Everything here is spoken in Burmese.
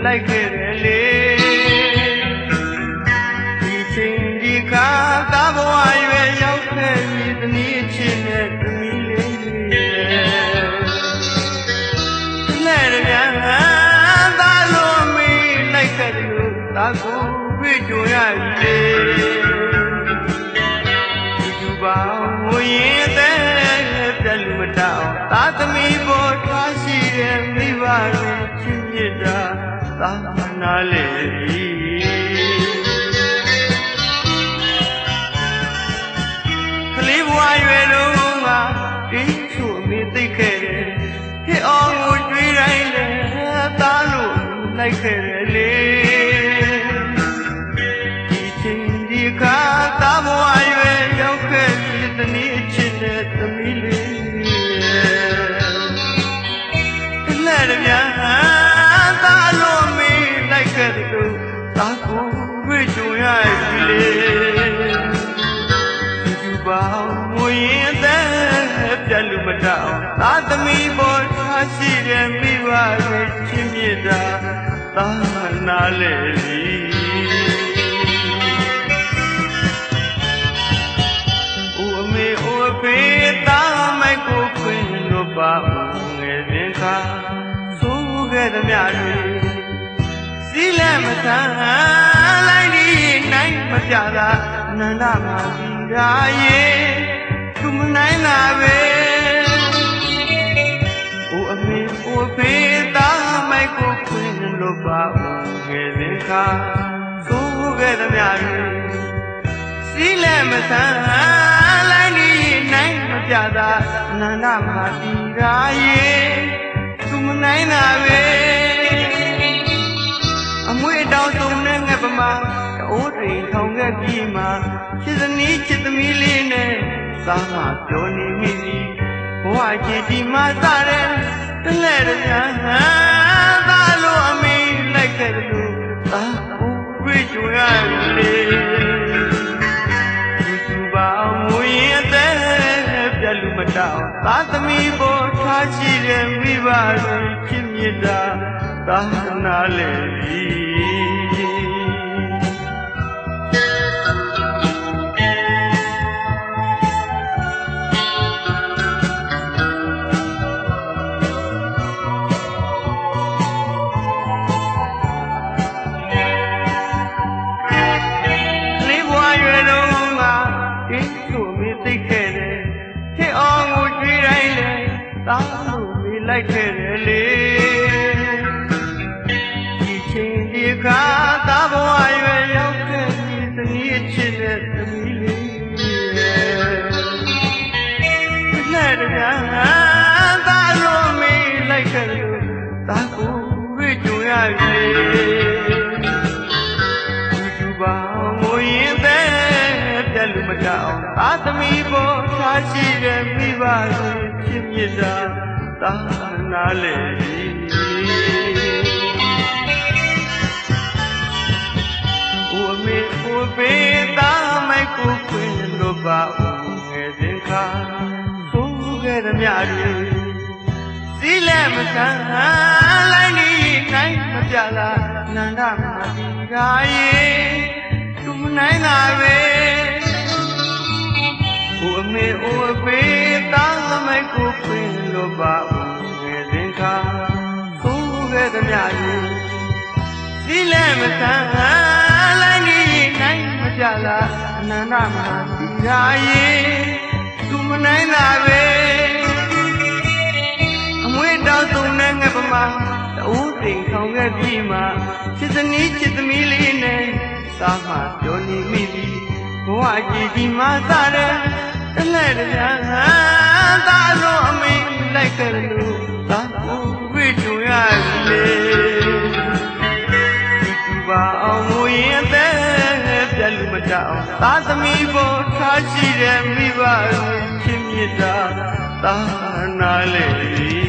လိုက်ခဲ့တယ်လေဒီချိန်ဒီခါသာဘဝရွယ်ရောက်ခဲ့ပြီတနည်းချင်းနဲ့တနည်းလေးနဲ့ပြန်သာလို့မီလိုက်ခဲ့တယ်လို့သာကိုတွေ့ကြရလေဒီပါငိုရင်တဲ့ပြတ်လို့မတောင်းသာသမီပေါ်ထားရှိတဲ့မိဘရဲ့ချစ်မြတ်တာသာနာလေကလေးဘဝရွယ်လုံးကဒီချို့မေးသိခဲ့တယ်ဟစ်အောင်ကိုကြွေးတိုင်းလေသားလို့လိုက်ခဲ့တယ်လေဒီချိန်ဒီခါသားဘဝရွယ်ရောက်ခဲ့ပြီတနည်းအချစ်တဲ့သမီးလေးလက်ပြန်သားလို့မေးလိုက်ခဲ့တယ်လို့သာကိုတွေ့ကြရပြီလေဒီပါငိုရင်တဲ့ပြတ်လို့မတောင်းသာသမီးပေါ်ထားရှိတဲ့မိဘရဲ့ချစ်မြတ်တာသာနာလေအိုအမေအိုအဖေသားမိုက်ကိုခွင်လို့ပါငယ်စဉ်ခါဆိုခဲ့သမျှတွေစီးလက်မဆန်းလိုက်ဒီနိုင်မပြတာနန္ဒမာစီရာရေသူမနိုင်တာပဲအိုအမေအိုအဖေသားမိုက်ကိုခွင်လို့ပါငယ်စဉ်ခါဆိုခဲ့သမျှတွေစီးလက်မဆန်းလိုက်ဒီနိုင်မပြတာနန္ဒမာစီရာရေသူမနိုင်တာပဲအမွေတောင်စုံနဲ့ငှက်ပမာတိုးတိမ်ထောင်ခဲ့ပြီးမှချစ်စနီးချစ်သမီးလေးနဲ့စားမှပြောနေမိစီဘဝချစ်ဒီမှာစတဲ့တလဲတည်းသာလို့အမေလိုက်ခဲ့တယ်လို့သာကိုတွေ့ကြရလေသူပါငိုရင်တဲ့ပြတ်လို့မတောင်းသာသမီးပေါ်ထားရှိတဲ့မိဘရဲ့ချစ်မြတ်တာသာနာလေသားလို့မေးလိုက်ခဲ့တယ်လေဒီချိန်ဒီခါသားဘဝရွယ်ရောက်ခဲ့ပြီတနည်းအချစ်တဲ့သမီးလေးလက်ပြန်သားလို့မေးလိုက်ခဲ့တယ်လို့သားကိုတွေ့ကြရပြီဒီပါငိုရင်တဲ့ပြတ်လို့မတောင်းသာသမီးပေါ်ထားရှိတဲ့မိဘရဲ့ချစ်မြတ်တာသာနာလေအိုအမေအိုဖေသားမိုက်ကိုခွင်လို့ပါငယ်စဉ်ခါဆိုခဲ့သမျှတွေစီးလက်မဆန်းလိုက်နေနိုင်မပြလာနန္ဒမာစီရာရေသူမနိုင်တာပဲအိုအမေအိုအဖေသားမိုက်ကိုခွင်လို့ပါငယ်စဉ်ခါဆိုခဲ့သမျှတွေစီးလက်မဆန်းလိုက်နေနိုင်မပြလာနန္ဒမာစီရာရေသူမနိုင်တာပဲအမွေတောင်စုံနဲ့ငှက်ပမာတိုးတိမ်ထောင်ခဲ့ပြီးမှချစ်စနီးချစ်သမီးလေးနဲ့စားမှပြောနေမိပြီဘဝကြည်ဒီမှာစတဲ့တလဲတည်းသာလို့အမေလိုက်ခဲ့လို့သာကိုတွေ့ကြရလေ သာသမီပေါ်ထားရှိတဲ့မိဘတွေချစ်မြတ်တာသာနာလေ